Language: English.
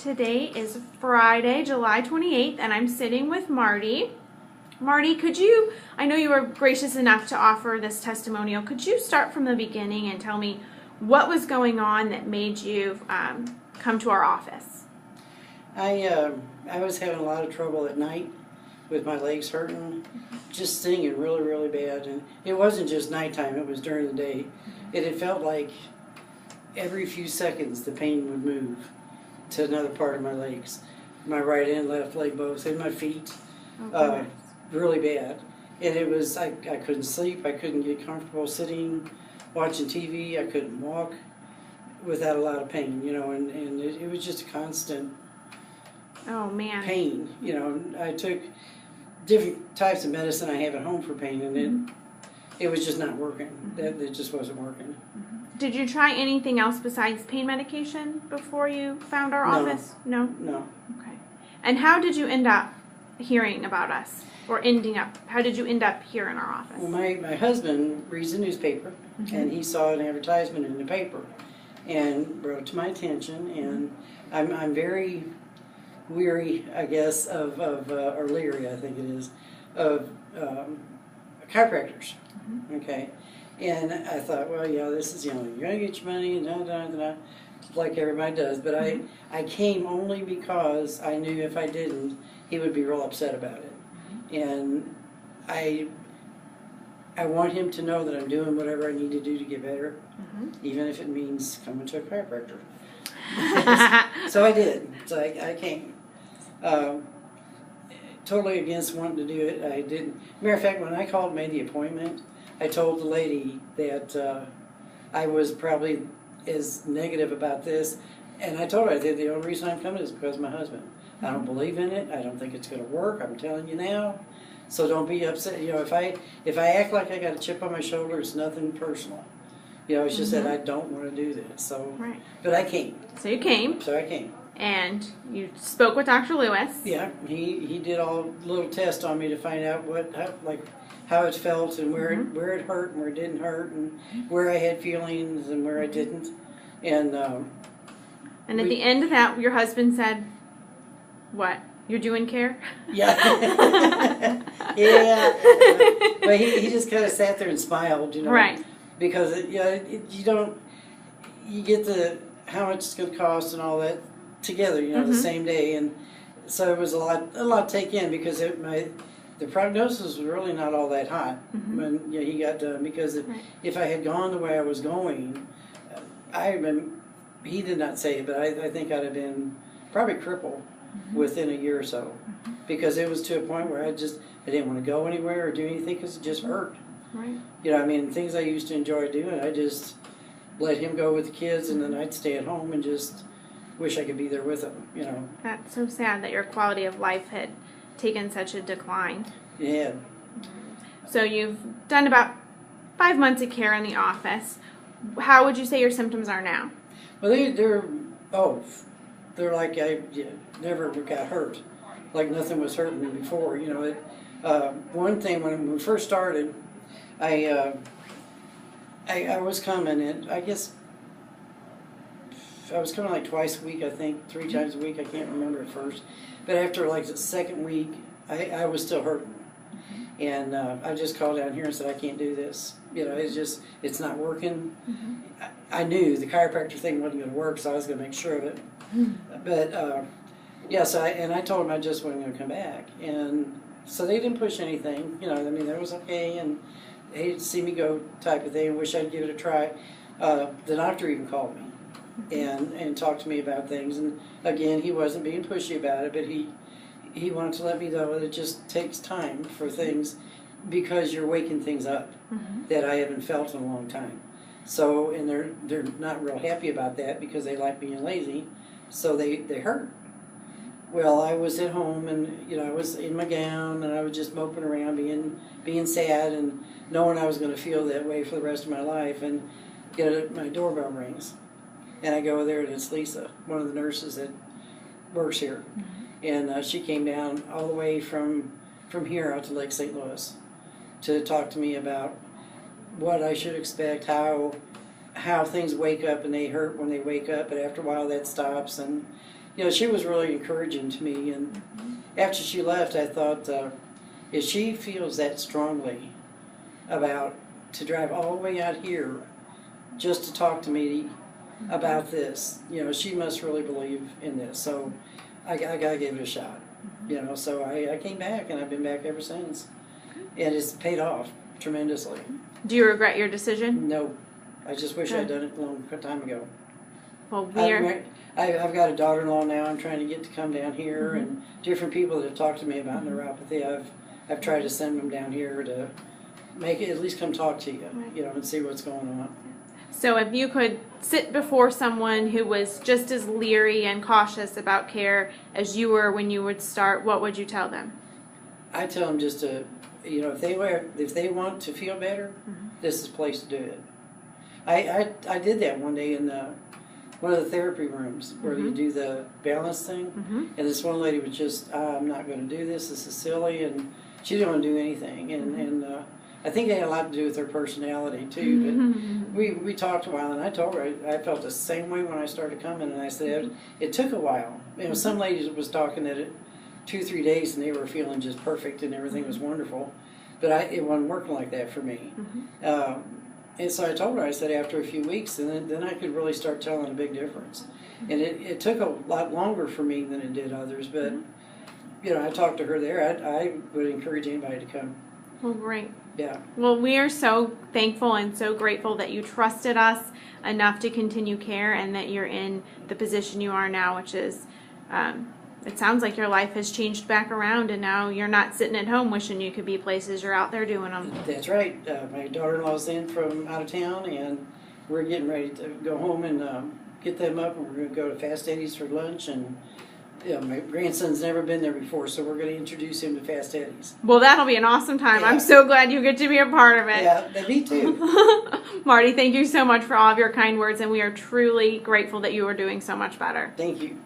Today is Friday, July 28th, and I'm sitting with Marty. Marty, I know you were gracious enough to offer this testimonial. Could you start from the beginning and tell me what was going on that made you come to our office? I was having a lot of trouble at night with my legs hurting, just stinging really, really bad. And it wasn't just nighttime, it was during the day. It felt like every few seconds the pain would move to another part of my legs. My right and left leg both, and my feet. Really bad. And it was, I couldn't sleep, I couldn't get comfortable sitting, watching TV, I couldn't walk without a lot of pain, and it was just a constant pain, I took different types of medicine I have at home for pain, and it was just not working. It just wasn't working. Did you try anything else besides pain medication before you found our office? No? No. Okay. And how did you end up hearing about us? How did you end up here in our office? Well, my husband reads the newspaper, and he saw an advertisement in the paper and brought it to my attention, and I'm very weary, I guess, or leery, I think it is, of chiropractors. Okay. And I thought, well, yeah, this is, you're going to get your money, and like everybody does. But I came only because I knew if I didn't, he would be real upset about it. And I want him to know that I'm doing whatever I need to do to get better, even if it means coming to a chiropractor. So I did. So I came. Totally against wanting to do it. I didn't. Matter of fact, when I called and made the appointment, I told the lady that I was probably as negative about this, and I told her the only reason I'm coming is because of my husband. I don't believe in it. I don't think it's going to work. I'm telling you now. So don't be upset. If I act like I got a chip on my shoulder, it's nothing personal. It's just that I don't want to do this. So, but I came. So you came. So I came. And you spoke with Dr. Lewis. Yeah, he did all little tests on me to find out how it felt and where it hurt and where it didn't hurt and where I had feelings and where I didn't. And at the end of that, your husband said, "What? You're doing care?" Yeah. Yeah. But he just kind of sat there and smiled, Right. Because you get how much it's going to cost and all that together, the same day, and so it was a lot to take in because the prognosis was really not all that hot when he got done, because if I had gone the way I was going, he did not say it, but I think I'd have been probably crippled within a year or so, because it was to a point where I didn't want to go anywhere or do anything because it just hurt. Right. Things I used to enjoy doing, I just let him go with the kids, and then I'd stay at home and just wish I could be there with him, That's so sad that your quality of life had taken such a decline. Yeah. like So you've done about 5 months of care in the office. How would you say your symptoms are now? Well, they're like I never got hurt, like nothing was hurting me before. One thing when we first started, I was coming, and I guess I was coming like twice a week, I think, 3 times a week. I can't remember at first, but after like the second week, I was still hurting, and I just called down here and said I can't do this. It's not working. I knew the chiropractor thing wasn't going to work, so I was going to make sure of it. But I told them I just wasn't going to come back, and so they didn't push anything. That was okay, and they didn't see me go type of thing. Wish I'd give it a try. The doctor even called me and talked to me about things, and again, he wasn't being pushy about it, but he wanted to let me know that it just takes time for things, because you're waking things up that I haven't felt in a long time. So, and they're not real happy about that because they like being lazy, so they hurt. Well, I was at home, and I was in my gown, and I was just moping around, being sad, and knowing I was going to feel that way for the rest of my life. And my doorbell rings, and I go there, and it's Lisa, one of the nurses that works here, and she came down all the way from here out to Lake St. Louis to talk to me about what I should expect, how things wake up, and they hurt when they wake up, but after a while that stops, and you know, she was really encouraging to me. And after she left, I thought, if she feels that strongly about to drive all the way out here just to talk to me about this, you know, she must really believe in this. So I gotta give it a shot, you know. So I came back, and I've been back ever since, and it's paid off tremendously. Do you regret your decision? No, I just wish I'd done it a long time ago. Well, I've got a daughter-in-law now. I'm trying to get to come down here, and different people that have talked to me about neuropathy. I've tried to send them down here to make it at least come talk to you, you know, and see what's going on. So if you could sit before someone who was just as leery and cautious about care as you were when you would start, what would you tell them? I tell them just to, you know, if they want to feel better, this is the place to do it. I did that one day in one of the therapy rooms where you do the balance thing, and this one lady was just, I'm not going to do this. This is silly, and she didn't want to do anything, and I think it had a lot to do with her personality too. But we talked a while, and I told her I felt the same way when I started coming, and I said it took a while. You know, some ladies was talking that it 2-3 days, and they were feeling just perfect, and everything was wonderful. But it wasn't working like that for me. And so I told her, I said after a few weeks, and then I could really start telling a big difference. And it took a lot longer for me than it did others, but you know, I talked to her there. I would encourage anybody to come. Well, great. Yeah. Well, we are so thankful and so grateful that you trusted us enough to continue care, and that you're in the position you are now, which is, it sounds like your life has changed back around, and now you're not sitting at home wishing you could be places. You're out there doing them. That's right. My daughter-in-law's in from out of town, and we're getting ready to go home and get them up, and we're going to go to Fast Eddie's for lunch. And you know, my grandson's never been there before, so we're going to introduce him to Fast Eddie's. Well, that'll be an awesome time. Yeah. I'm so glad you get to be a part of it. Yeah, me too. Marty, thank you so much for all of your kind words, and we are truly grateful that you are doing so much better. Thank you.